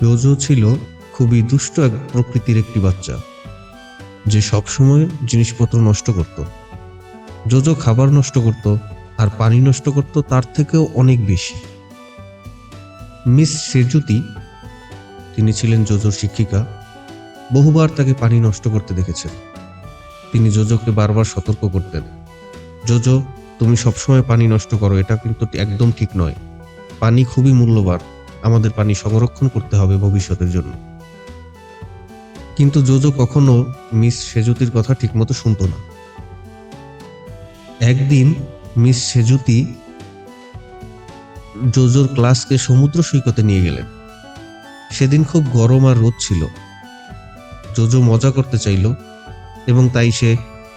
JoJo ছিল খুবই দুষ্ট এক প্রকৃতির একটি বাচ্চা, যে সবসময় জিনিসপত্র নষ্ট করত। জোজো খাবার নষ্ট করত আর পানি নষ্ট করত তার থেকেও অনেক বেশি। মিস সেজুতি, তিনি ছিলেন জোজোর শিক্ষিকা, বহুবার তাকে পানি নষ্ট করতে দেখেছেন। তিনি জোজোকে বারবার সতর্ক করতেন, জোজো, তুমি সবসময় পানি নষ্ট করো, এটা কিন্তু একদম ঠিক নয়। পানি খুবই মূল্যবান, আমাদের পানি সংরক্ষণ করতে হবে ভবিষ্যতের জন্য। কিন্তু জোজো কখনো মিস সেজুতির কথা ঠিকমতো শুনতো না। একদিন মিস সেজুতি জোজোর ক্লাসকে সমুদ্র সৈকতে নিয়ে গেলেন। সেদিন খুব গরম আর রোদ ছিল। জোজো মজা করতে চাইল এবং তাই সে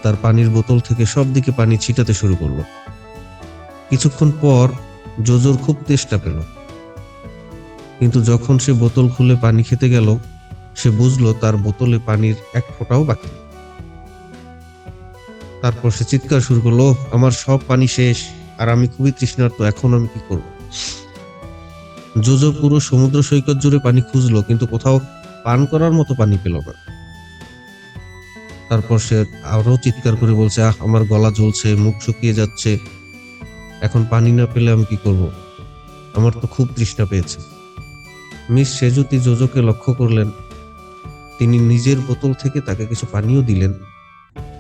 তার পানির বোতল থেকে সব দিকে পানি ছিটাতে শুরু করলো। কিছুক্ষণ পর জোজোর খুব তেষ্টা পেল, কিন্তু যখন সে বোতল খুলে পানি খেতে গেল, সে বুঝলো তার বোতলে পানির এক ফোঁটাও বাকি নেই। তারপর সে চিৎকার শুরু করলো, আমার সব পানি শেষ আর আমি খুবই তৃষ্ণার্ত, এখন আমি কি করব? জোজো পুরো সমুদ্র সৈকত জুড়ে পানি খুঁজলো, কিন্তু কোথাও পান করার মতো পানি পেল না। তারপর সে আরো চিৎকার করে বলছে, আমার গলা জ্বলছে, মুখ শুকিয়ে যাচ্ছে, এখন পানি না পেলে আমি কি করব? আমার তো খুব তৃষ্ণা পেয়েছে। মিস সেজুতি জোজোকে লক্ষ্য করলেন। তিনি নিজের বোতল থেকে তাকে কিছু পানিও দিলেন।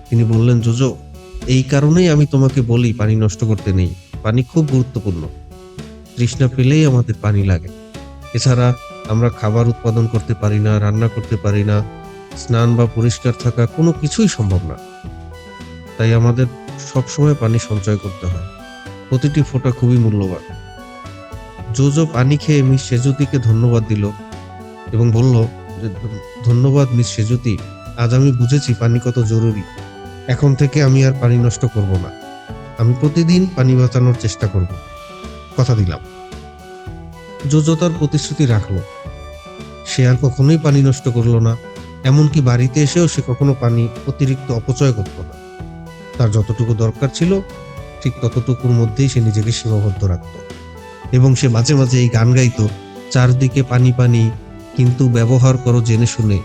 তিনি বললেন, জোজো, এই কারণেই আমি তোমাকে বলি পানি নষ্ট করতে নেই। পানি খুব গুরুত্বপূর্ণ, তৃষ্ণা পেলেই আমাদের পানি লাগে। এছাড়া আমরা খাবার উৎপাদন করতে পারি না, রান্না করতে পারি না, স্নান বা পরিষ্কার থাকা কোনো কিছুই সম্ভব না। তাই আমাদের সবসময় পানি সঞ্চয় করতে হয়, প্রতিটি ফোঁটা খুবই মূল্যবান। জোজো পানি খেয়ে মিস সেজুতিকে ধন্যবাদ দিল এবং বলল যে, ধন্যবাদ মিস সেজুতি, আজ আমি বুঝেছি পানি কত জরুরি। এখন থেকে আমি আর পানি নষ্ট করব না, আমি প্রতিদিন পানি বাঁচানোর চেষ্টা করব, কথা দিলাম। জোজো তার প্রতিশ্রুতি রাখলো। সে আর কখনোই পানি নষ্ট করলো না, এমনকি বাড়িতে এসেও সে কখনো পানি অতিরিক্ত অপচয় করতো না। তার যতটুকু দরকার ছিল ঠিক ততটুকুর মধ্যেই সে নিজেকে সীমাবদ্ধ রাখত। এবং সে মাঝে মাঝে এই গান গাইতো, চারদিকে পানি পানি, কিন্তু ব্যবহার করো জেনে শুনে,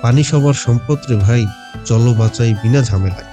পানি সবার সম্পদ রে ভাই, চলো বাঁচাই বিনা ঝামেলায়।